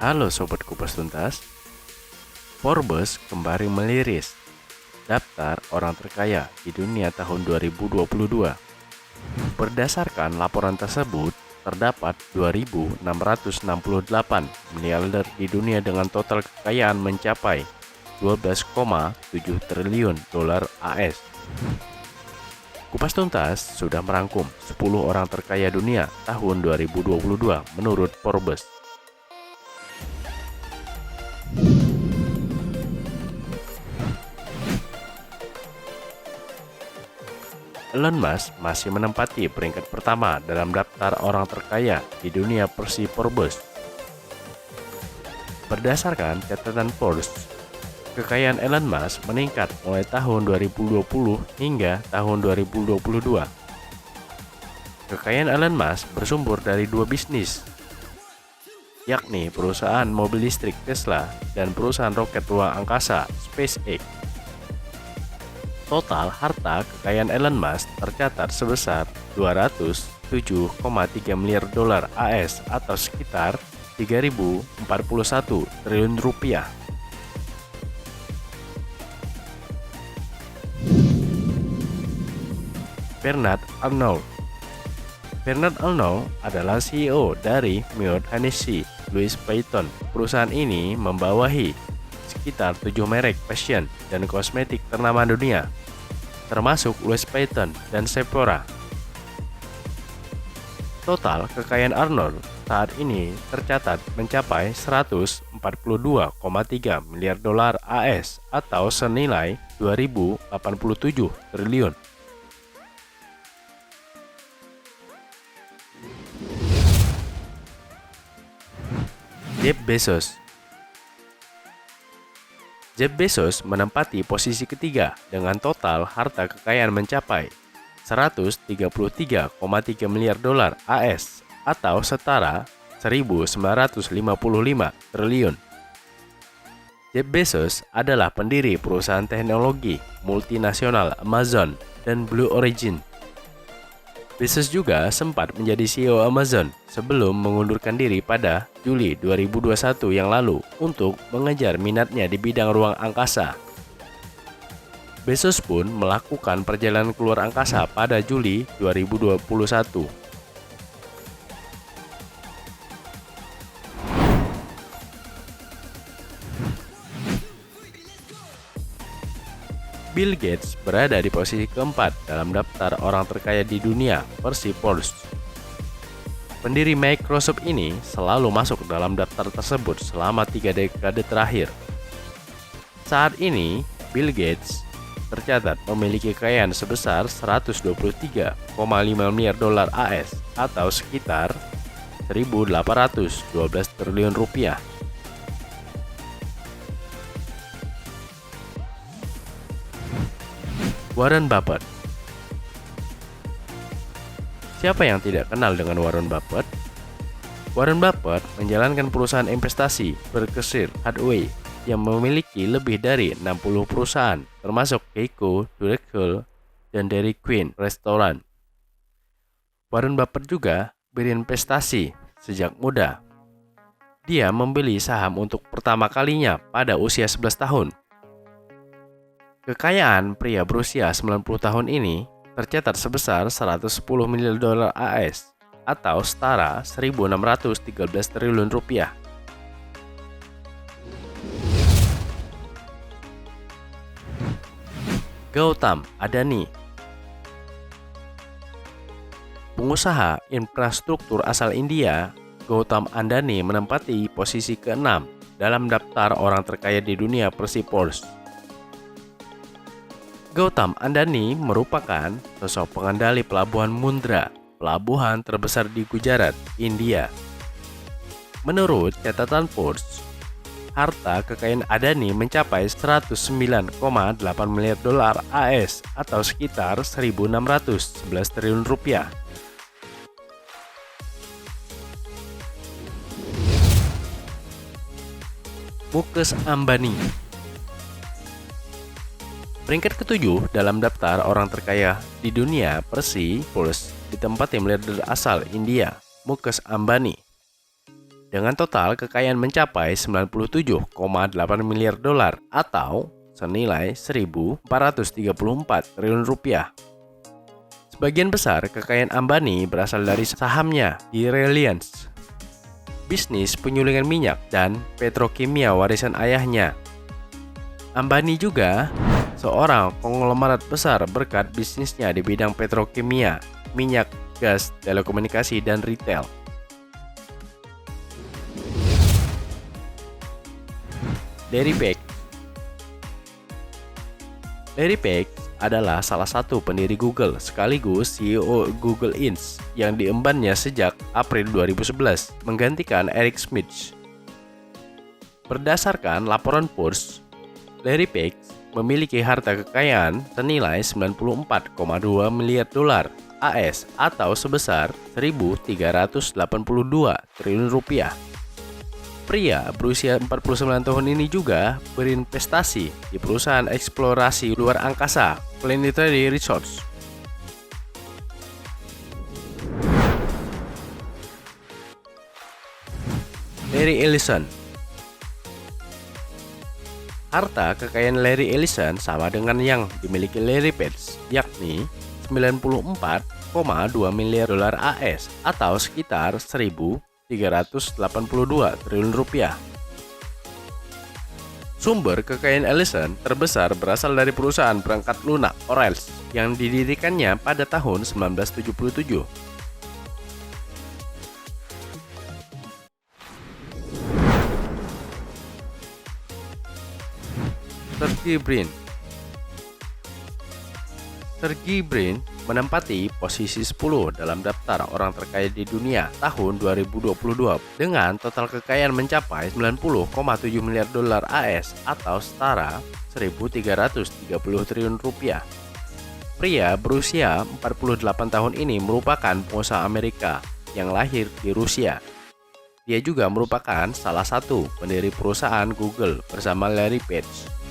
Halo Sobat Kupas Tuntas, Forbes kembali meliris daftar orang terkaya di dunia tahun 2022. Berdasarkan laporan tersebut, terdapat 2.668 miliarder di dunia dengan total kekayaan mencapai 12,7 triliun dolar AS. Kupas Tuntas sudah merangkum 10 orang terkaya dunia tahun 2022 menurut Forbes. Elon Musk masih menempati peringkat pertama dalam daftar orang terkaya di dunia versi Forbes. Berdasarkan catatan Forbes, kekayaan Elon Musk meningkat mulai tahun 2020 hingga tahun 2022. Kekayaan Elon Musk bersumber dari dua bisnis, yakni perusahaan mobil listrik Tesla dan perusahaan roket ruang angkasa SpaceX. Total harta kekayaan Elon Musk tercatat sebesar 207,3 miliar dolar AS atau sekitar 3.041 triliun rupiah. Bernard Arnault adalah CEO dari Moet Hennessy Louis Vuitton. Perusahaan ini membawahi sekitar 7 merek fashion dan kosmetik ternama dunia, termasuk Louis Vuitton dan Sephora. Total kekayaan Arnold saat ini tercatat mencapai 142,3 miliar dolar AS atau senilai 2.087 triliun. Jeff Bezos menempati posisi ketiga dengan total harta kekayaan mencapai 133,3 miliar dolar AS atau setara 1.955 triliun. Jeff Bezos adalah pendiri perusahaan teknologi multinasional Amazon dan Blue Origin. Bezos juga sempat menjadi CEO Amazon sebelum mengundurkan diri pada Juli 2021 yang lalu untuk mengejar minatnya di bidang ruang angkasa. Bezos pun melakukan perjalanan keluar angkasa pada Juli 2021. Bill Gates berada di posisi keempat dalam daftar orang terkaya di dunia versi Forbes. Pendiri Microsoft ini selalu masuk dalam daftar tersebut selama 3 dekade terakhir. Saat ini, Bill Gates tercatat memiliki kekayaan sebesar 123,5 miliar dolar AS atau sekitar 1.812 triliun rupiah. Warren Buffett. Siapa yang tidak kenal dengan Warren Buffett? Warren Buffett menjalankan perusahaan investasi Berkshire Hathaway yang memiliki lebih dari 60 perusahaan, termasuk Geico, Duracell, dan Dairy Queen Restoran. Warren Buffett juga berinvestasi sejak muda. Dia membeli saham untuk pertama kalinya pada usia 11 tahun. Kekayaan pria berusia 90 tahun ini tercatat sebesar 110 miliar dolar AS atau setara 1.613 triliun rupiah. Gautam Adani, pengusaha infrastruktur asal India, Gautam Adani menempati posisi ke-6 dalam daftar orang terkaya di dunia versi Forbes. Gautam Adani merupakan sosok pengendali pelabuhan Mundra, pelabuhan terbesar di Gujarat, India. Menurut catatan Forbes, harta kekayaan Adani mencapai 109,8 miliar dolar AS atau sekitar 1.611 triliun rupiah. Mukesh Ambani. Peringkat ke-7 dalam daftar orang terkaya di dunia versi Forbes ditempati miliarder asal India, Mukesh Ambani. dengan total kekayaan mencapai 97,8 miliar dolar atau senilai 1.434 triliun rupiah. Sebagian besar kekayaan Ambani berasal dari sahamnya di Reliance, bisnis penyulingan minyak dan petrokimia warisan ayahnya. Ambani juga seorang konglomerat besar berkat bisnisnya di bidang petrokimia, minyak, gas, telekomunikasi, dan retail. Larry Page. Larry Page adalah salah satu pendiri Google sekaligus CEO Google Inc. yang diembannya sejak April 2011, menggantikan Eric Schmidt. Berdasarkan laporan Forbes, Larry Page memiliki harta kekayaan senilai 94,2 miliar dolar AS atau sebesar 1.382 triliun rupiah. Pria berusia 49 tahun ini juga berinvestasi di perusahaan eksplorasi luar angkasa Planetary Research. Larry Ellison. Harta kekayaan Larry Ellison sama dengan yang dimiliki Larry Page, yakni 94,2 miliar dolar AS atau sekitar 1.382 triliun rupiah. Sumber kekayaan Ellison terbesar berasal dari perusahaan perangkat lunak Orals yang didirikannya pada tahun 1977. Sergey Brin menempati posisi 10 dalam daftar orang terkaya di dunia tahun 2022 dengan total kekayaan mencapai 90,7 miliar dolar AS atau setara 1.330 triliun rupiah. Pria berusia 48 tahun ini merupakan pengusaha Amerika yang lahir di Rusia. Dia juga merupakan salah satu pendiri perusahaan Google bersama Larry Page.